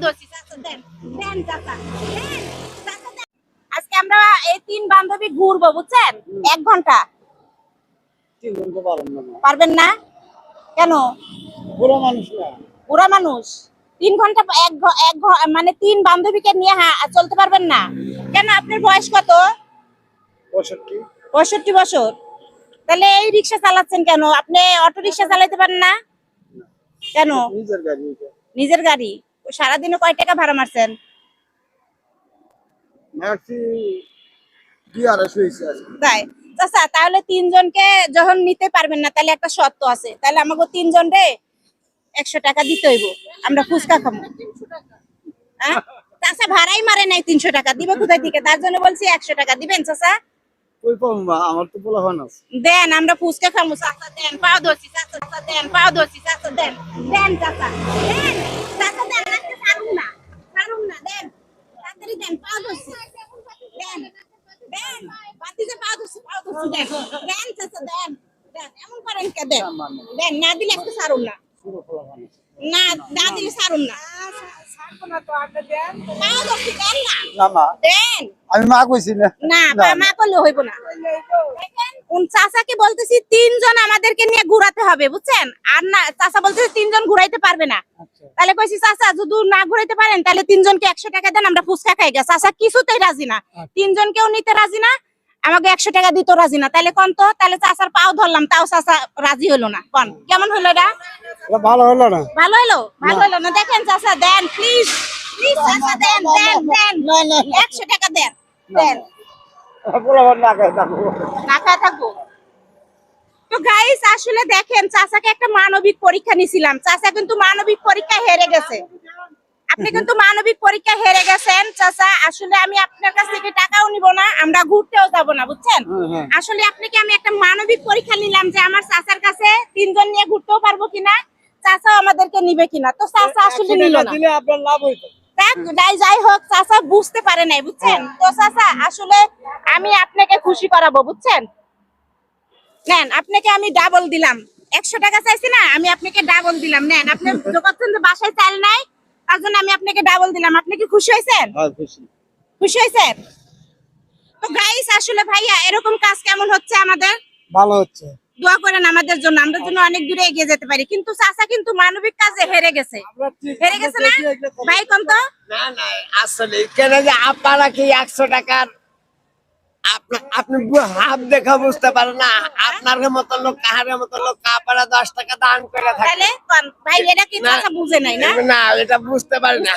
ধরছি চাচা দেন দেন চাচা দেন চাচা দেন। আজকে আমরা এই তিন বান্ধবী ঘুরবো বুঝছেন 1 ঘন্টা। পারবেন না কেন? বুড়ো মানুষ না, বুড়া মানুষ 3 ঘন্টা মানে তিন বান্ধবীকে নিয়ে চলতে পারবেন না কেন? আপনার বয়স কত? 65। 65 বছর। তাহলে এই রিক্সা চালাচ্ছেন কেন? আপনি অটো রিক্সা চালাতে পারেন না কেন? নিজের গাড়ি এটা। নিজের গাড়ি। সারাদিনে কয় টাকা ভাড়া মারছেন? মারছি 200-250 হয়েছে আজকে। তাই চাচা, তাহলে তিনজনকে যখন নিতে পারবেন না তাহলে একটা শর্ত আছে, তাহলে আমাকে তিনজন রে 100 টাকা দিতে হইব, আমরা ফুচকা খাবো। হ্যাঁ চাচা ভাড়াই মারে নাই 300 টাকা, দিবে কোথায় থেকে? তার জন্য বলছি 100 টাকা দিবেন চাচা। কই পাবো মা, আমার তো পোলাপান আছে। দেন, আমরা ফুচকা খাবো চাচা, দেন পাও ধরছি চাচা, চাচা দেন পাও ধরছি চাচা, দেন দেন চাচা দেন চাচা দেন, আজকে ছাড়ুন না দেন, তাড়াতাড়ি দেন পাও ধরছি দেন দেন, বাতিতে পাও ধরছি দেন দেন চাচা দেন দেন, এমন করেন কে? দেন দেন, না দিলে আজকে ছাড়ুন না, পুরো পোলাপান আছে। না না দিলে ছাড়ুন না, পাও ধরছি দেন না না মা, দেন। আমি মা কইছি না। না মা করলে হইব না। দেখেন চাচাকে বলতেছি তিনজন আমাদেরকে নিয়ে ঘুরাতে হবে বুঝছেন, আর না চাচা বলতেছে তিনজন ঘুরাইতে পারবে না। তাহলে কইছি চাচা যদি না ঘুরাইতে পারেন তাহলে তিনজনকে 100 টাকা দেন, আমরা ফুচকা খাই গা। চাচা কিছুতেই রাজি না, তিনজনকেও নিতে রাজি না, আমাকে 100 টাকা দিতে রাজি না। তাহলে কোন তো, তাহলে চাচার পাও ধরলাম, তাও চাচা রাজি হলো না। কোন কেমন হলো এটা? এটা ভালো হলো না। ভালো হলো না। দেখেন চাচা দেন প্লিজ প্লিজ চাচা দেন দেন দেন, 100 টাকা দেন দেন, পোলাপান না খায় থাকবো। না খায় থাকবো। তো গাইস আসলে দেখেন চাচাকে একটা মানবিক পরীক্ষা নিছিলাম, চাচা কিন্তু মানবিক পরীক্ষা হেরে গেছে। আপনি কিন্তু মানবিক পরীক্ষা হেরে গেছেন চাচা। আসলে আমি আপনার কাছ থেকে টাকাও নিব না, আমরা ঘুরতেও যাব না বুঝছেন। আসলে আপনাকে আমি একটা মানবিক পরীক্ষা নিলাম যে আমার চাচার কাছে তিনজন নিয়ে ঘুরতেও পারবো কিনা, চাচা আমাদেরকে নিবে কিনা। তো চাচা আসলে নিল না। দিলে আপনার লাভ হইতো। যাই হোক চাচা বুঝতে পারে নাই বুঝছেন। তো চাচা আসলে আমি আপনাকে খুশি করাবো বুঝছেন। নেন, আপনাকে আমি ডাবল দিলাম, 100 টাকা চাইছি না, আমি আপনাকে ডাবল দিলাম। নেন, আপনি যখন বাসায় চাল নাই তার জন্য আমি আপনাকে ডাবল দিলাম। আপনি কি খুশি হয়েছেন? হ্যাঁ খুশি। খুশি হয়েছেন? তো গাইস আসলে ভাইয়া এরকম কাজ কেমন হচ্ছে আমাদের? ভালো হচ্ছে। দোয়া করেন আমাদের জন্য, আমরা যেন অনেক দূরে এগিয়ে যেতে পারি। কিন্তু চাচা কিন্তু মানবিক কাজে হেরে গেছে না ভাই? কোন তো না না, আসলে কেন যে আপনারা কি 100 টাকার আপনি হাফ দেখা বুঝতে পারেন না? আপনার মতো লোক কাহারের মতো লোক আপনারা 10 টাকা দান করে থাকে। তাহলে কোন ভাই, এটা কি চাচা বুঝে নাই না? না এটা বুঝতে পারি না।